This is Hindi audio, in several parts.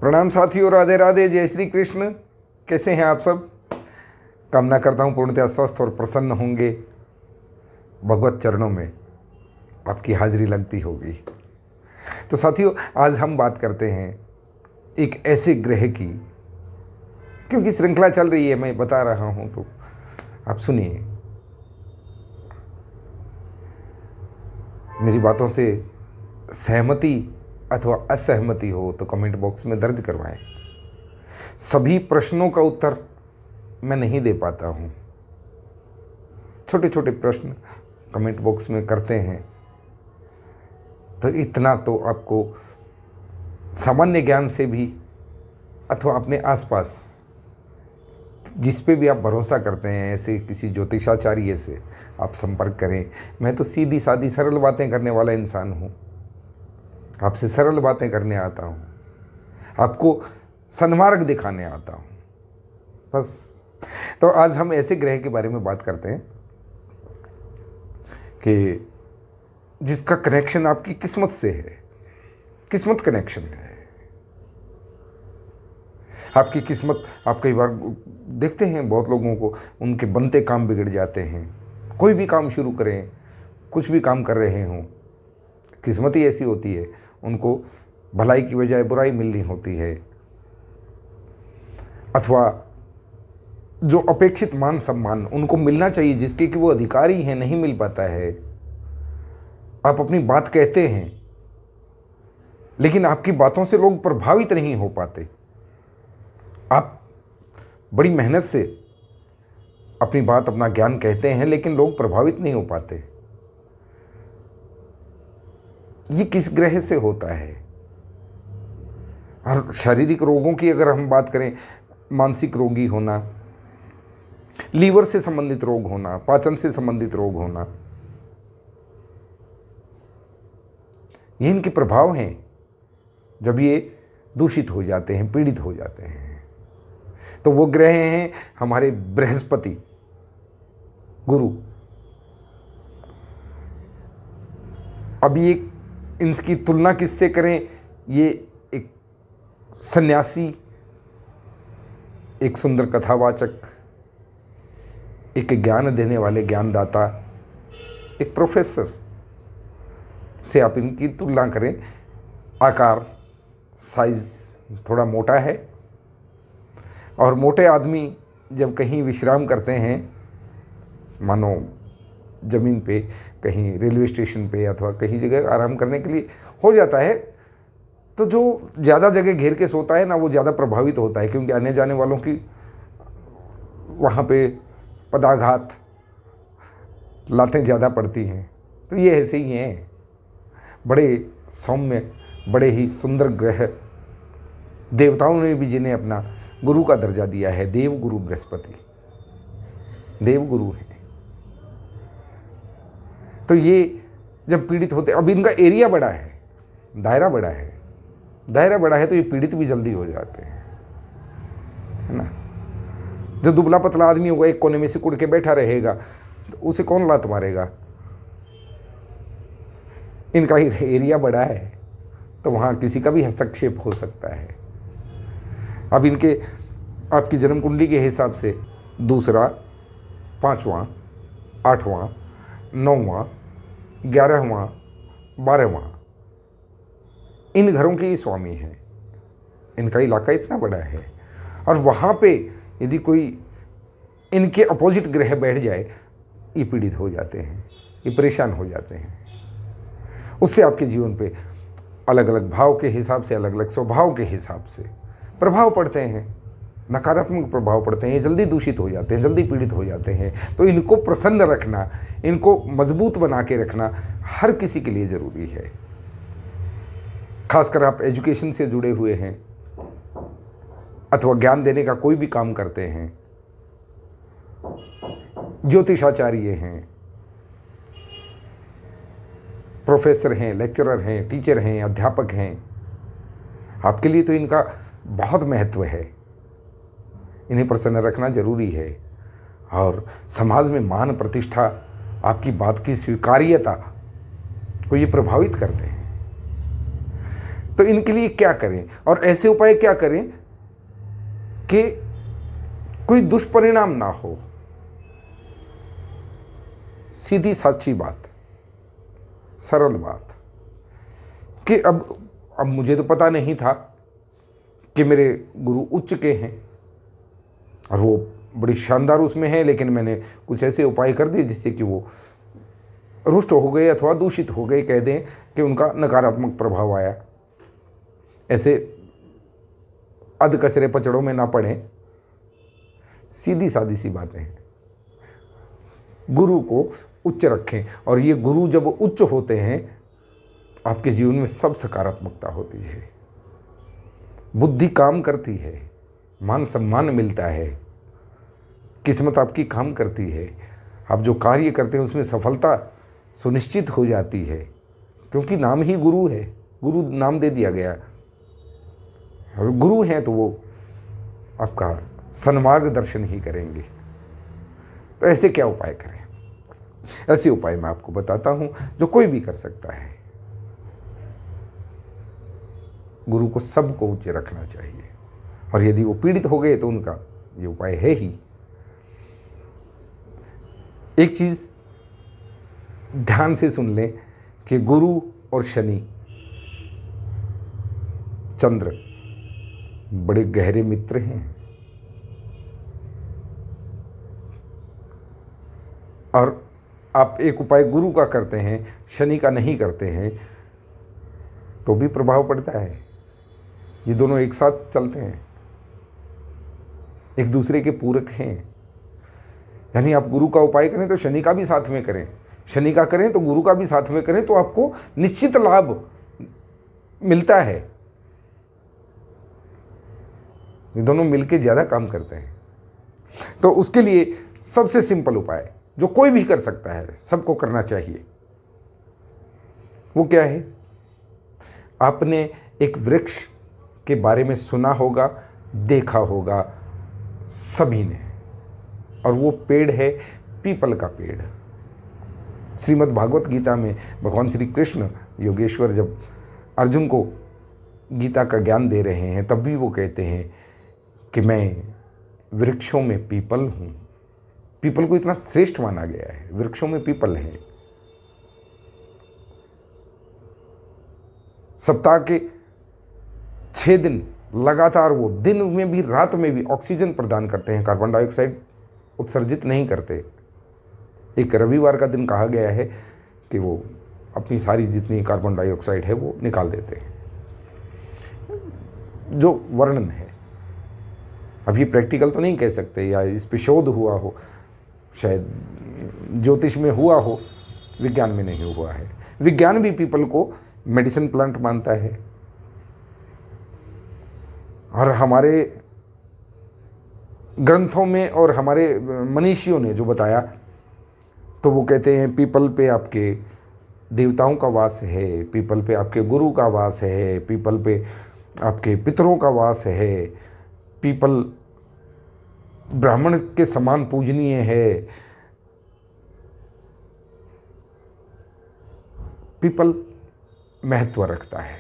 प्रणाम साथियों, राधे राधे, जय श्री कृष्ण। कैसे हैं आप सब? कामना करता हूँ पूर्णतः स्वस्थ और प्रसन्न होंगे। भगवत चरणों में आपकी हाजिरी लगती होगी। तो साथियों, आज हम बात करते हैं एक ऐसे ग्रह की, क्योंकि श्रृंखला चल रही है, मैं बता रहा हूँ, तो आप सुनिए। मेरी बातों से सहमति अथवा असहमति हो तो कमेंट बॉक्स में दर्ज करवाएं। सभी प्रश्नों का उत्तर मैं नहीं दे पाता हूँ। छोटे छोटे प्रश्न कमेंट बॉक्स में करते हैं, तो इतना तो आपको सामान्य ज्ञान से भी अथवा अपने आसपास जिस पे भी आप भरोसा करते हैं, ऐसे किसी ज्योतिषाचार्य से आप संपर्क करें। मैं तो सीधी सादी सरल बातें करने वाला इंसान हूँ। आपसे सरल बातें करने आता हूँ, आपको सन्मार्ग दिखाने आता हूँ, बस। तो आज हम ऐसे ग्रह के बारे में बात करते हैं कि जिसका कनेक्शन आपकी किस्मत से है। किस्मत कनेक्शन है आपकी किस्मत। आप कई बार देखते हैं बहुत लोगों को, उनके बनते काम बिगड़ जाते हैं। कोई भी काम शुरू करें, कुछ भी काम कर रहे हों, किस्मत ही ऐसी होती है, उनको भलाई की बजाय बुराई मिलनी होती है, अथवा जो अपेक्षित मान सम्मान उनको मिलना चाहिए, जिसके कि वो अधिकारी हैं, नहीं मिल पाता है। आप अपनी बात कहते हैं, लेकिन आपकी बातों से लोग प्रभावित नहीं हो पाते। आप बड़ी मेहनत से अपनी बात, अपना ज्ञान कहते हैं, लेकिन लोग प्रभावित नहीं हो पाते। ये किस ग्रह से होता है? और शारीरिक रोगों की अगर हम बात करें, मानसिक रोगी होना, लीवर से संबंधित रोग होना, पाचन से संबंधित रोग होना, ये इनके प्रभाव हैं जब ये दूषित हो जाते हैं, पीड़ित हो जाते हैं। तो वो ग्रह हैं हमारे बृहस्पति, गुरु। अब ये इनकी तुलना किससे करें? ये एक सन्यासी, एक सुंदर कथावाचक, एक ज्ञान देने वाले ज्ञानदाता, एक प्रोफेसर से आप इनकी तुलना करें। आकार, साइज थोड़ा मोटा है, और मोटे आदमी जब कहीं विश्राम करते हैं, मानो ज़मीन पे, कहीं रेलवे स्टेशन पे अथवा कहीं जगह आराम करने के लिए हो जाता है, तो जो ज़्यादा जगह घेर के सोता है ना, वो ज़्यादा प्रभावित होता है, क्योंकि आने जाने वालों की वहाँ पे पदाघात, लातें ज़्यादा पड़ती हैं। तो ये ऐसे ही हैं, बड़े सौम्य, बड़े ही सुंदर ग्रह। देवताओं ने भी जिन्हें अपना गुरु का दर्जा दिया है, देव गुरु बृहस्पति देव गुरु हैं। तो ये जब पीड़ित होते, अब इनका एरिया बड़ा है, दायरा बड़ा है। दायरा बड़ा है तो ये पीड़ित भी जल्दी हो जाते हैं, है ना। जो दुबला पतला आदमी होगा, एक कोने में सिकुड़ के बैठा रहेगा, तो उसे कौन लात मारेगा? इनका ही एरिया बड़ा है, तो वहाँ किसी का भी हस्तक्षेप हो सकता है। अब इनके आपकी जन्म कुंडली के हिसाब से दूसरा, 5वां, 8वां, 9वां, 11वां, 12वां, इन घरों के ही स्वामी हैं। इनका इलाका इतना बड़ा है, और वहाँ पे यदि कोई इनके अपोजिट ग्रह बैठ जाए, ये पीड़ित हो जाते हैं, ये परेशान हो जाते हैं। उससे आपके जीवन पे अलग अलग भाव के हिसाब से, अलग अलग स्वभाव के हिसाब से प्रभाव पड़ते हैं, नकारात्मक प्रभाव पड़ते हैं। ये जल्दी दूषित हो जाते हैं, जल्दी पीड़ित हो जाते हैं। तो इनको प्रसन्न रखना, इनको मजबूत बना के रखना हर किसी के लिए ज़रूरी है। खासकर आप एजुकेशन से जुड़े हुए हैं, अथवा ज्ञान देने का कोई भी काम करते हैं, ज्योतिषाचार्य हैं, प्रोफेसर हैं, लेक्चरर हैं, टीचर हैं, अध्यापक हैं, आपके लिए तो इनका बहुत महत्व है। इन्हें प्रसन्न रखना जरूरी है। और समाज में मान प्रतिष्ठा, आपकी बात की स्वीकार्यता को ये प्रभावित करते हैं। तो इनके लिए क्या करें और ऐसे उपाय क्या करें कि कोई दुष्परिणाम ना हो। सीधी साची बात, सरल बात कि अब मुझे तो पता नहीं था कि मेरे गुरु उच्च के हैं और वो बड़ी शानदार उसमें है, लेकिन मैंने कुछ ऐसे उपाय कर दिए जिससे कि वो रुष्ट हो गए अथवा दूषित हो गए, कह दें कि उनका नकारात्मक प्रभाव आया। ऐसे अध कचरे पचड़ों में ना पड़े। सीधी सादी सी बातें हैं। गुरु को उच्च रखें, और ये गुरु जब उच्च होते हैं आपके जीवन में सब सकारात्मकता होती है, बुद्धि काम करती है, मान सम्मान मिलता है, किस्मत आपकी काम करती है, आप जो कार्य करते हैं उसमें सफलता सुनिश्चित हो जाती है, क्योंकि नाम ही गुरु है, गुरु नाम दे दिया गया। और गुरु हैं तो वो आपका सन्मार्ग दर्शन ही करेंगे। तो ऐसे क्या उपाय करें? ऐसे उपाय मैं आपको बताता हूं जो कोई भी कर सकता है। गुरु को सबको ऊंचे रखना चाहिए, और यदि वो पीड़ित हो गए तो उनका ये उपाय है ही। एक चीज ध्यान से सुन लें कि गुरु और शनि, चंद्र बड़े गहरे मित्र हैं, और आप एक उपाय गुरु का करते हैं, शनि का नहीं करते हैं, तो भी प्रभाव पड़ता है। ये दोनों एक साथ चलते हैं, एक दूसरे के पूरक हैं। यानी आप गुरु का उपाय करें तो शनि का भी साथ में करें, शनि का करें तो गुरु का भी साथ में करें, तो आपको निश्चित लाभ मिलता है। ये दोनों मिलके ज़्यादा काम करते हैं। तो उसके लिए सबसे सिंपल उपाय जो कोई भी कर सकता है, सबको करना चाहिए, वो क्या है? आपने एक वृक्ष के बारे में सुना होगा, देखा होगा सभी ने, और वो पेड़ है पीपल का पेड़। श्रीमद् भागवत गीता में भगवान श्री कृष्ण योगेश्वर जब अर्जुन को गीता का ज्ञान दे रहे हैं, तब भी वो कहते हैं कि मैं वृक्षों में पीपल हूँ। पीपल को इतना श्रेष्ठ माना गया है, वृक्षों में पीपल हैं। सप्ताह के 6 दिन लगातार वो दिन में भी रात में भी ऑक्सीजन प्रदान करते हैं, कार्बन डाइऑक्साइड उत्सर्जित नहीं करते। एक रविवार का दिन कहा गया है कि वो अपनी सारी जितनी कार्बन डाइऑक्साइड है वो निकाल देते हैं, जो वर्णन है। अब ये प्रैक्टिकल तो नहीं कह सकते, या इस पे शोध हुआ हो, शायद ज्योतिष में हुआ हो, विज्ञान में नहीं हुआ है। विज्ञान भी पीपल को मेडिसिन प्लांट मानता है, और हमारे ग्रंथों में और हमारे मनीषियों ने जो बताया, तो वो कहते हैं पीपल पे आपके देवताओं का वास है, पीपल पे आपके गुरु का वास है, पीपल पे आपके पितरों का वास है, पीपल ब्राह्मण के समान पूजनीय है, पीपल महत्व रखता है।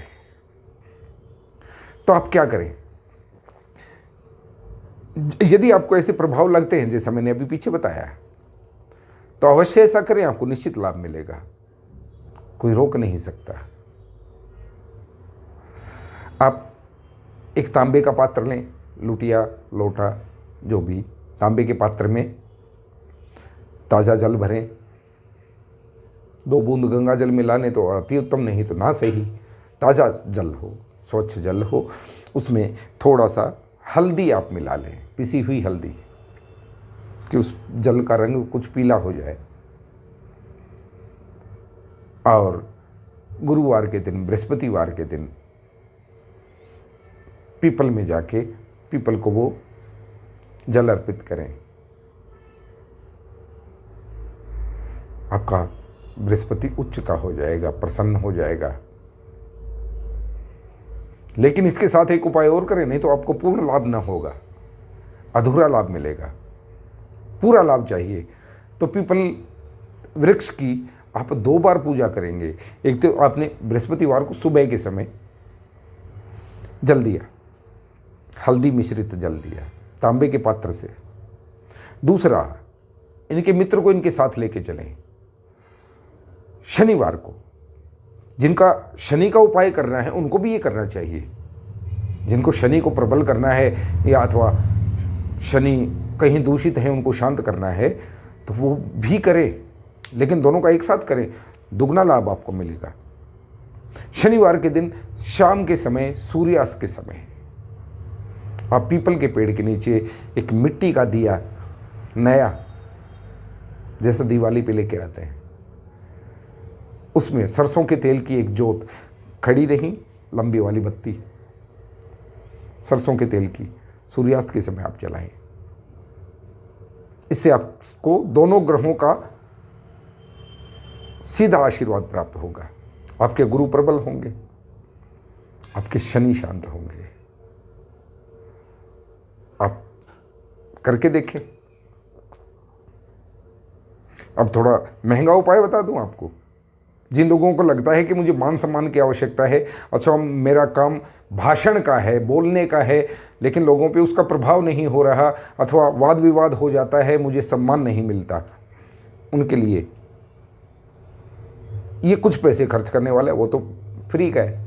तो आप क्या करें? यदि आपको ऐसे प्रभाव लगते हैं जैसा मैंने अभी पीछे बताया, तो अवश्य ऐसा करें, आपको निश्चित लाभ मिलेगा, कोई रोक नहीं सकता। आप एक तांबे का पात्र लें, लुटिया लोटा जो भी, तांबे के पात्र में ताज़ा जल भरें, 2 बूंद गंगा जल मिला लें तो अति उत्तम, नहीं तो ना सही, ताज़ा जल हो, स्वच्छ जल हो, उसमें थोड़ा सा हल्दी आप मिला लें, पिसी हुई हल्दी, कि उस जल का रंग कुछ पीला हो जाए। और गुरुवार के दिन, बृहस्पतिवार के दिन पीपल में जाके पीपल को वो जल अर्पित करें। आपका बृहस्पति उच्च का हो जाएगा, प्रसन्न हो जाएगा। लेकिन इसके साथ एक उपाय और करें, नहीं तो आपको पूर्ण लाभ न होगा, अधूरा लाभ मिलेगा। पूरा लाभ चाहिए तो पीपल वृक्ष की आप 2 बार पूजा करेंगे। एक तो आपने बृहस्पतिवार को सुबह के समय जल दिया, हल्दी मिश्रित जल दिया तांबे के पात्र से। दूसरा, इनके मित्र को इनके साथ लेके चलें। शनिवार को जिनका शनि का उपाय करना है उनको भी ये करना चाहिए। जिनको शनि को प्रबल करना है या अथवा शनि कहीं दूषित है उनको शांत करना है तो वो भी करें, लेकिन दोनों का एक साथ करें, दुगना लाभ आपको मिलेगा। शनिवार के दिन शाम के समय, सूर्यास्त के समय, आप पीपल के पेड़ के नीचे एक मिट्टी का दिया नया, जैसा दिवाली पे लेके आते हैं, उसमें सरसों के तेल की एक जोत खड़ी रही, लंबी वाली बत्ती सरसों के तेल की, सूर्यास्त के समय आप जलाएं। इससे आपको दोनों ग्रहों का सीधा आशीर्वाद प्राप्त होगा। आपके गुरु प्रबल होंगे, आपके शनि शांत होंगे। आप करके देखें। अब थोड़ा महंगा उपाय बता दूं आपको। जिन लोगों को लगता है कि मुझे मान सम्मान की आवश्यकता है, अच्छा मेरा काम भाषण का है, बोलने का है, लेकिन लोगों पे उसका प्रभाव नहीं हो रहा अथवा वाद विवाद हो जाता है, मुझे सम्मान नहीं मिलता, उनके लिए ये कुछ पैसे खर्च करने वाला है। वो तो फ्री का है,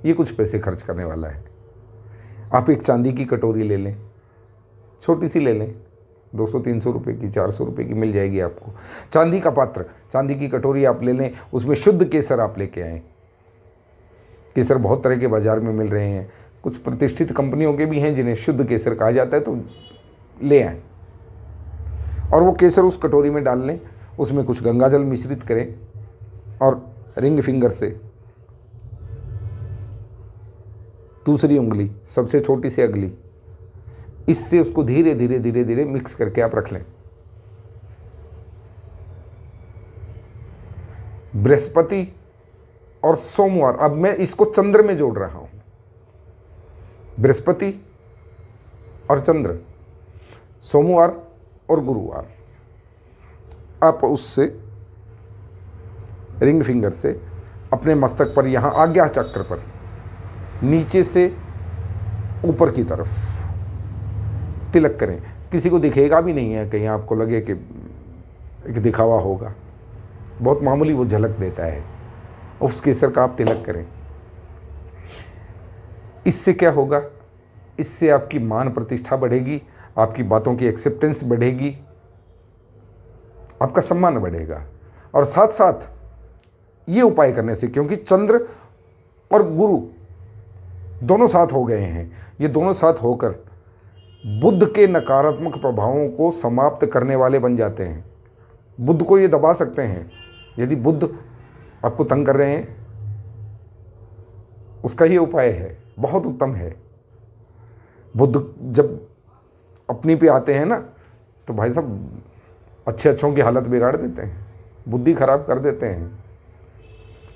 ये कुछ पैसे खर्च करने वाला है। आप एक चांदी की कटोरी ले लें, छोटी सी ले लें, 200-300 रुपये की, 400 रुपये की मिल जाएगी आपको। चांदी का पात्र, चांदी की कटोरी आप ले लें, उसमें शुद्ध केसर आप लेके आएँ। केसर बहुत तरह के बाज़ार में मिल रहे हैं, कुछ प्रतिष्ठित कंपनियों के भी हैं जिन्हें शुद्ध केसर कहा जाता है, तो ले आएँ और वो केसर उस कटोरी में डाल लें। उसमें कुछ गंगाजल मिश्रित करें और रिंग फिंगर से दूसरी उंगली, सबसे छोटी सी अगली, इससे उसको धीरे धीरे धीरे धीरे मिक्स करके आप रख लें। बृहस्पति और सोमवार, अब मैं इसको चंद्र में जोड़ रहा हूं, बृहस्पति और चंद्र, सोमवार और गुरुवार, आप उससे रिंग फिंगर से अपने मस्तक पर, यहां आज्ञा चक्र पर, नीचे से ऊपर की तरफ तिलक करें। किसी को दिखेगा भी नहीं है, कहीं आपको लगे कि एक दिखावा होगा, बहुत मामूली वो झलक देता है, उस केसर का आप तिलक करें। इससे क्या होगा? इससे आपकी मान प्रतिष्ठा बढ़ेगी, आपकी बातों की एक्सेप्टेंस बढ़ेगी, आपका सम्मान बढ़ेगा। और साथ साथ ये उपाय करने से, क्योंकि चंद्र और गुरु दोनों साथ हो गए हैं, ये दोनों साथ होकर बुध के नकारात्मक प्रभावों को समाप्त करने वाले बन जाते हैं। बुध को ये दबा सकते हैं। यदि बुध आपको तंग कर रहे हैं, उसका ये उपाय है, बहुत उत्तम है। बुध जब अपनी पे आते हैं ना, तो भाई साहब अच्छे अच्छों की हालत बिगाड़ देते हैं, बुद्धि खराब कर देते हैं।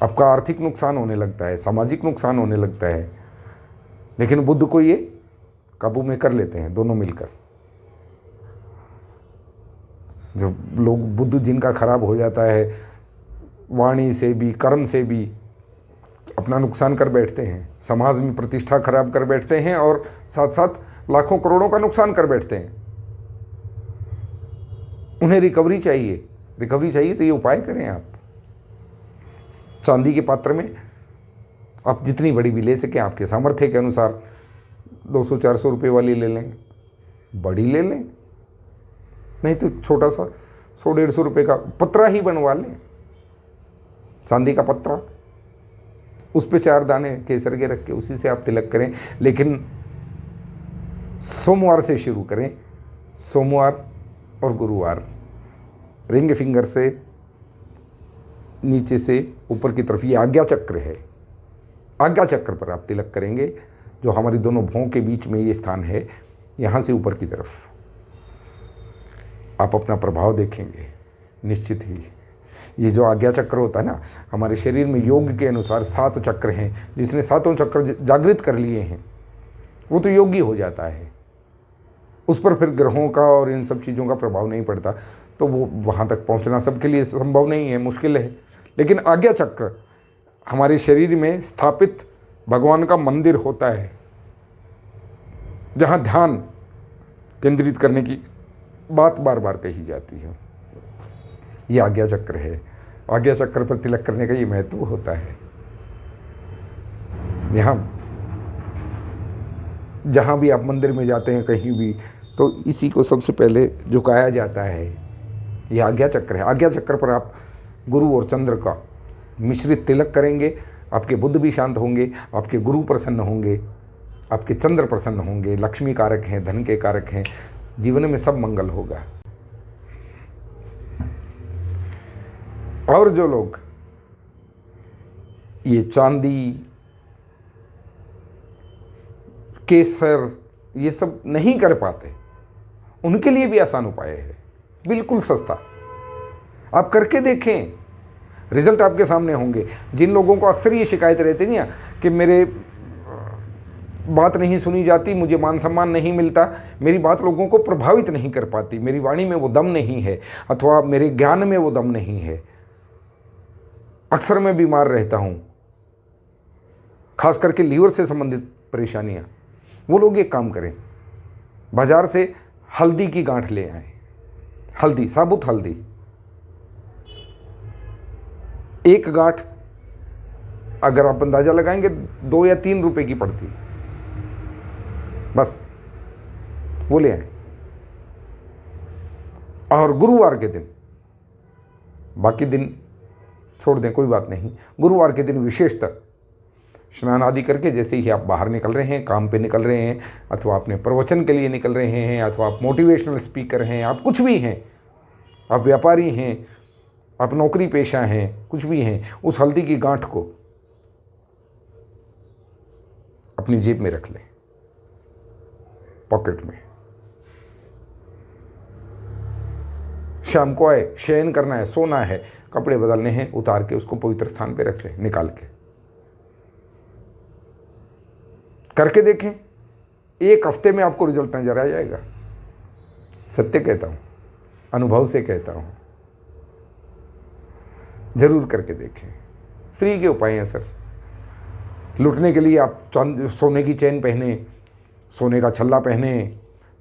आपका आर्थिक नुकसान होने लगता है, सामाजिक नुकसान होने लगता है, लेकिन बुध को ये काबू में कर लेते हैं दोनों मिलकर। जो लोग, बुध जिनका खराब हो जाता है, वाणी से भी कर्म से भी अपना नुकसान कर बैठते हैं, समाज में प्रतिष्ठा खराब कर बैठते हैं और साथ साथ लाखों करोड़ों का नुकसान कर बैठते हैं। उन्हें रिकवरी चाहिए, रिकवरी चाहिए तो ये उपाय करें आप। चांदी के पात्र में आप जितनी बड़ी भी ले सकें, आपके सामर्थ्य के अनुसार 200-400 रुपये वाली ले लें, बड़ी ले लें, नहीं तो छोटा सा 100-150 रुपये का पत्रा ही बनवा लें, चांदी का पत्रा, उस पे 4 दाने केसर के रख के उसी से आप तिलक करें। लेकिन सोमवार से शुरू करें, सोमवार और गुरुवार, रिंग फिंगर से नीचे से ऊपर की तरफ, ये आज्ञा चक्र है, आज्ञा चक्र पर आप तिलक करेंगे, जो हमारी दोनों भौं के बीच में ये स्थान है, यहाँ से ऊपर की तरफ आप अपना प्रभाव देखेंगे निश्चित ही। ये जो आज्ञा चक्र होता है ना, हमारे शरीर में योग के अनुसार 7 चक्र हैं। जिसने 7 चक्र जागृत कर लिए हैं वो तो योगी हो जाता है, उस पर फिर ग्रहों का और इन सब चीज़ों का प्रभाव नहीं पड़ता, तो वो वहाँ तक पहुँचना सबके लिए संभव नहीं है, मुश्किल है। लेकिन आज्ञा चक्र हमारे शरीर में स्थापित भगवान का मंदिर होता है, जहाँ ध्यान केंद्रित करने की बात बार बार कही जाती है। ये आज्ञा चक्र है। आज्ञा चक्र पर तिलक करने का ये महत्व होता है। यहाँ जहाँ भी आप मंदिर में जाते हैं कहीं भी, तो इसी को सबसे पहले झुकाया जाता है। ये आज्ञा चक्र है। आज्ञा चक्र पर आप गुरु और चंद्र का मिश्रित तिलक करेंगे, आपके बुद्ध भी शांत होंगे, आपके गुरु प्रसन्न होंगे, आपके चंद्र प्रसन्न होंगे, लक्ष्मी कारक हैं, धन के कारक हैं, जीवन में सब मंगल होगा। और जो लोग ये चांदी, केसर ये सब नहीं कर पाते, उनके लिए भी आसान उपाय है, बिल्कुल सस्ता। आप करके देखें, रिजल्ट आपके सामने होंगे। जिन लोगों को अक्सर ये शिकायत रहती नहीं कि मेरे बात नहीं सुनी जाती, मुझे मान सम्मान नहीं मिलता, मेरी बात लोगों को प्रभावित नहीं कर पाती, मेरी वाणी में वो दम नहीं है, अथवा मेरे ज्ञान में वो दम नहीं है, अक्सर मैं बीमार रहता हूँ, खास करके लीवर से संबंधित परेशानियाँ, वो लोग एक काम करें, बाजार से हल्दी की गांठ ले आए। हल्दी, साबुत हल्दी, एक गांठ अगर आप अंदाजा लगाएंगे 2 या 3 रुपए की पड़ती, बस वो ले आए। और गुरुवार के दिन, बाकी दिन छोड़ दें, कोई बात नहीं, गुरुवार के दिन विशेषतः स्नान आदि करके, जैसे ही आप बाहर निकल रहे हैं, काम पे निकल रहे हैं, अथवा अपने प्रवचन के लिए निकल रहे हैं, अथवा आप मोटिवेशनल स्पीकर हैं, आप कुछ भी हैं, आप व्यापारी हैं, आप नौकरी पेशा हैं, कुछ भी हैं, उस हल्दी की गांठ को अपनी जेब में रख लें, पॉकेट में। शाम को आए, शयन करना है, सोना है, कपड़े बदलने हैं, उतार के उसको पवित्र स्थान पे रख लें, निकाल के। करके देखें, 1 हफ्ते में आपको रिजल्ट नजर आ जाएगा। सत्य कहता हूं, अनुभव से कहता हूं, जरूर करके देखें। फ्री के उपाय हैं सर। लुटने के लिए आप सोने की चेन पहने, सोने का छल्ला पहने,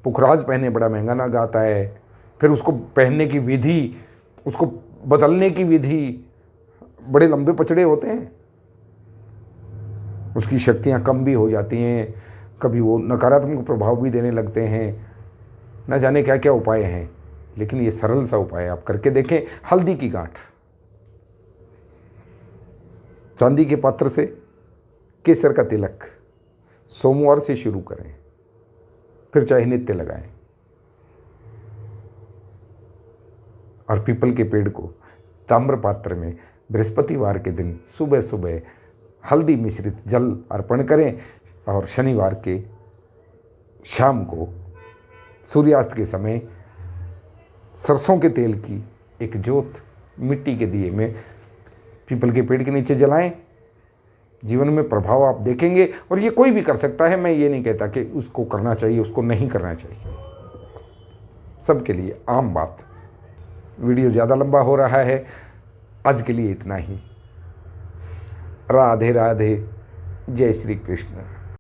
पुखराज पहने, बड़ा महंगा नाग आता है, फिर उसको पहनने की विधि, उसको बदलने की विधि, बड़े लंबे पचड़े होते हैं, उसकी शक्तियाँ कम भी हो जाती हैं, कभी वो नकारात्मक प्रभाव भी देने लगते हैं, न जाने क्या क्या उपाय हैं। लेकिन ये सरल सा उपाय आप करके देखें। हल्दी की गांठ, चांदी के पात्र से केसर का तिलक, सोमवार से शुरू करें, फिर चाहे नित्य लगाएं। और पीपल के पेड़ को ताम्र पात्र में बृहस्पतिवार के दिन सुबह सुबह हल्दी मिश्रित जल अर्पण करें, और शनिवार के शाम को सूर्यास्त के समय सरसों के तेल की एक ज्योत मिट्टी के दिए में पीपल के पेड़ के नीचे जलाएं। जीवन में प्रभाव आप देखेंगे। और ये कोई भी कर सकता है, मैं ये नहीं कहता कि उसको करना चाहिए, उसको नहीं करना चाहिए, सबके लिए आम बात। वीडियो ज़्यादा लंबा हो रहा है, आज के लिए इतना ही। राधे राधे, जय श्री कृष्ण।